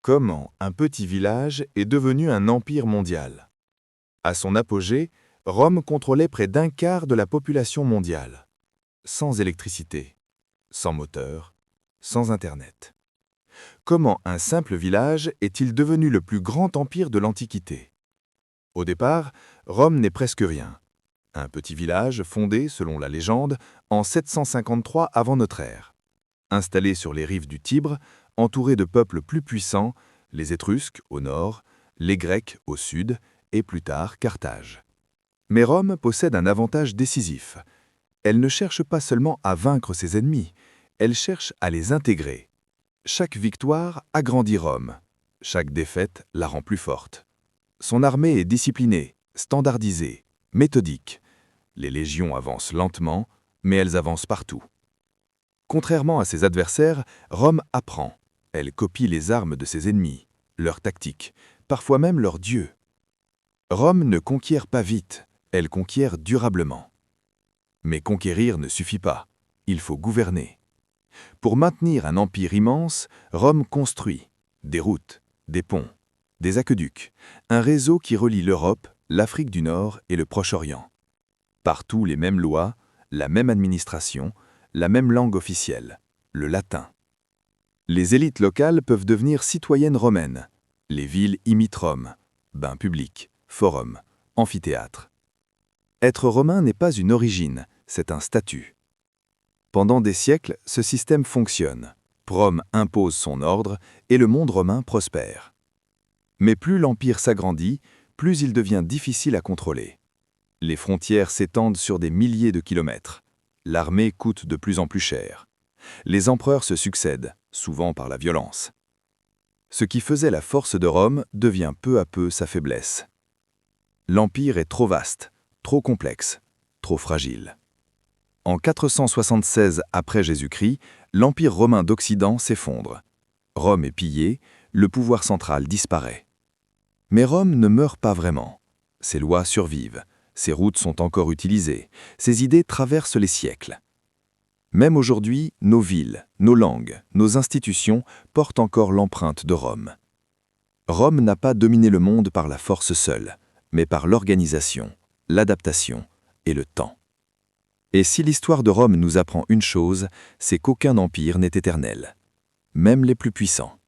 Comment un petit village est devenu un empire mondial? À son apogée, Rome contrôlait près d'un quart de la population mondiale. Sans électricité, sans moteur, sans Internet. Comment un simple village est-il devenu le plus grand empire de l'Antiquité? Au départ, Rome n'est presque rien. Un petit village fondé, selon la légende, en 753 avant notre ère. Installé sur les rives du Tibre, entouré de peuples plus puissants, les Étrusques au nord, les Grecs au sud et plus tard Carthage. Mais Rome possède un avantage décisif. Elle ne cherche pas seulement à vaincre ses ennemis, elle cherche à les intégrer. Chaque victoire agrandit Rome, chaque défaite la rend plus forte. Son armée est disciplinée, standardisée, méthodique. Les légions avancent lentement, mais elles avancent partout. Contrairement à ses adversaires, Rome apprend. Elle copie les armes de ses ennemis, leurs tactiques, parfois même leurs dieux. Rome ne conquiert pas vite, elle conquiert durablement. Mais conquérir ne suffit pas, il faut gouverner. Pour maintenir un empire immense, Rome construit des routes, des ponts, des aqueducs, un réseau qui relie l'Europe, l'Afrique du Nord et le Proche-Orient. Partout les mêmes lois, la même administration, la même langue officielle, le latin. Les élites locales peuvent devenir citoyennes romaines. Les villes imitent Rome, bains publics, forums, amphithéâtres. Être romain n'est pas une origine, c'est un statut. Pendant des siècles, ce système fonctionne. Rome impose son ordre et le monde romain prospère. Mais plus l'empire s'agrandit, plus il devient difficile à contrôler. Les frontières s'étendent sur des milliers de kilomètres. L'armée coûte de plus en plus cher. Les empereurs se succèdent, souvent par la violence. Ce qui faisait la force de Rome devient peu à peu sa faiblesse. L'empire est trop vaste, trop complexe, trop fragile. En 476 après Jésus-Christ, l'empire romain d'Occident s'effondre. Rome est pillée, le pouvoir central disparaît. Mais Rome ne meurt pas vraiment. Ses lois survivent. Ses routes sont encore utilisées, ses idées traversent les siècles. Même aujourd'hui, nos villes, nos langues, nos institutions portent encore l'empreinte de Rome. Rome n'a pas dominé le monde par la force seule, mais par l'organisation, l'adaptation et le temps. Et si l'histoire de Rome nous apprend une chose, c'est qu'aucun empire n'est éternel, même les plus puissants.